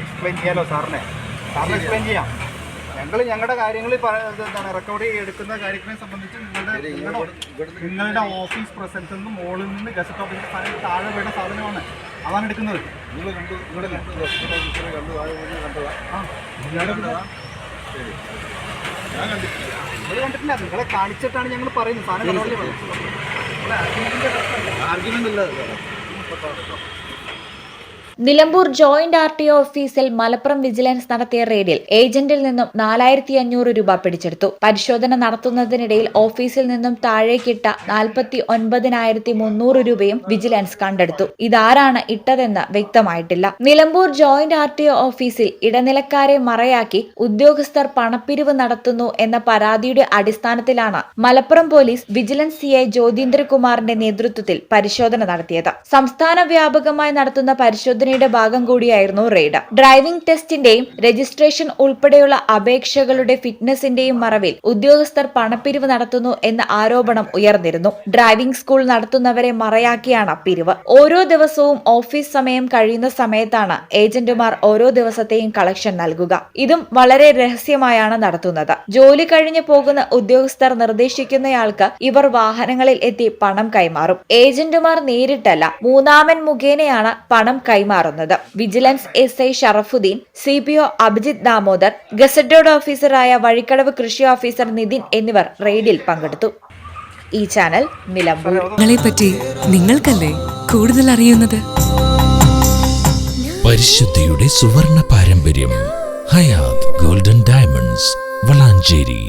Explain ചെയ്യാലോ സാറിനെ explain ചെയ്യാം. ഞങ്ങളുടെ കാര്യങ്ങൾ എന്താണ് റെക്കോർഡ് എടുക്കുന്ന കാര്യങ്ങളെ സംബന്ധിച്ച് നിങ്ങളുടെ ഓഫീസ് പ്രസൻസിൽ നിന്ന് മുകളിൽ നിന്ന് ഗസറ്റ് ഓഫീസിൽ താഴെ വീണ സാധനമാണ്, അതാണ് എടുക്കുന്നത്. നിങ്ങൾ കണ്ടിട്ടില്ല, നിങ്ങളെ കാണിച്ചിട്ടാണ് ഞങ്ങൾ പറയുന്നത്. സാധനം ആർഗ്യുമെന്റ് ഇല്ല. നിലമ്പൂർ ജോയിന്റ് RTO ഓഫീസിൽ മലപ്പുറം വിജിലൻസ് നടത്തിയ റെയ്ഡിൽ ഏജന്റിൽ നിന്നും 4500 രൂപ പിടിച്ചെടുത്തു. പരിശോധന നടത്തുന്നതിനിടയിൽ ഓഫീസിൽ നിന്നും താഴേക്കിട്ട 49,300 രൂപയും വിജിലൻസ് കണ്ടെടുത്തു. ഇതാരാണ് ഇട്ടതെന്ന് വ്യക്തമായിട്ടില്ല. നിലമ്പൂർ ജോയിന്റ് RTO ഓഫീസിൽ ഇടനിലക്കാരെ മറയാക്കി ഉദ്യോഗസ്ഥർ പണപ്പിരിവ് നടത്തുന്നു എന്ന പരാതിയുടെ അടിസ്ഥാനത്തിലാണ് മലപ്പുറം പോലീസ് വിജിലൻസ് CI ജ്യോതീന്ദ്രകുമാറിന്റെ നേതൃത്വത്തിൽ പരിശോധന നടത്തിയത്. സംസ്ഥാന വ്യാപകമായി നടത്തുന്ന പരിശോധനയുടെ ഭാഗം കൂടിയായിരുന്നു റെയ്ഡ്. ഡ്രൈവിംഗ് ടെസ്റ്റിന്റെയും രജിസ്ട്രേഷൻ ഉൾപ്പെടെയുള്ള അപേക്ഷകളുടെ ഫിറ്റ്നസിന്റെയും മറവിൽ ഉദ്യോഗസ്ഥർ പണപ്പിരിവ് നടത്തുന്നു എന്ന ആരോപണം ഉയർന്നിരുന്നു. ഡ്രൈവിംഗ് സ്കൂൾ നടത്തുന്നവരെ മറയാക്കിയാണ് പിരിവ്. ഓരോ ദിവസവും ഓഫീസ് സമയം കഴിയുന്ന സമയത്താണ് ഏജന്റുമാർ ഓരോ ദിവസത്തെയും കളക്ഷൻ നൽകുക. ഇതും വളരെ രഹസ്യമായാണ് നടത്തുന്നത്. ജോലി കഴിഞ്ഞു പോകുന്ന ഉദ്യോഗസ്ഥർ നിർദ്ദേശിക്കുന്നയാൾക്ക് ഇവർ വാഹനങ്ങളിൽ എത്തി പണം കൈമാറും. ഏജന്റുമാർ നേരിട്ടല്ല, മൂന്നാമൻ മുഖേനയാണ് പണം കൈമാറുന്നത്. Vigilance SI Sharafudheen, CPO Abhijith Damodar, gazetted ഓഫീസറായ വഴിക്കടവ് കൃഷി ഓഫീസർ നിതിൻ എന്നിവർ റെയ്ഡിൽ പങ്കെടുത്തു. ഈ ചാനൽ നിലമ്പൂർ. പറ്റി നിങ്ങൾക്കല്ലേ കൂടുതൽ അറിയുന്നത്? പരിശുദ്ധിയുടെ സുവർണ പാരമ്പര്യം. Hayath golden diamonds, Valanchery.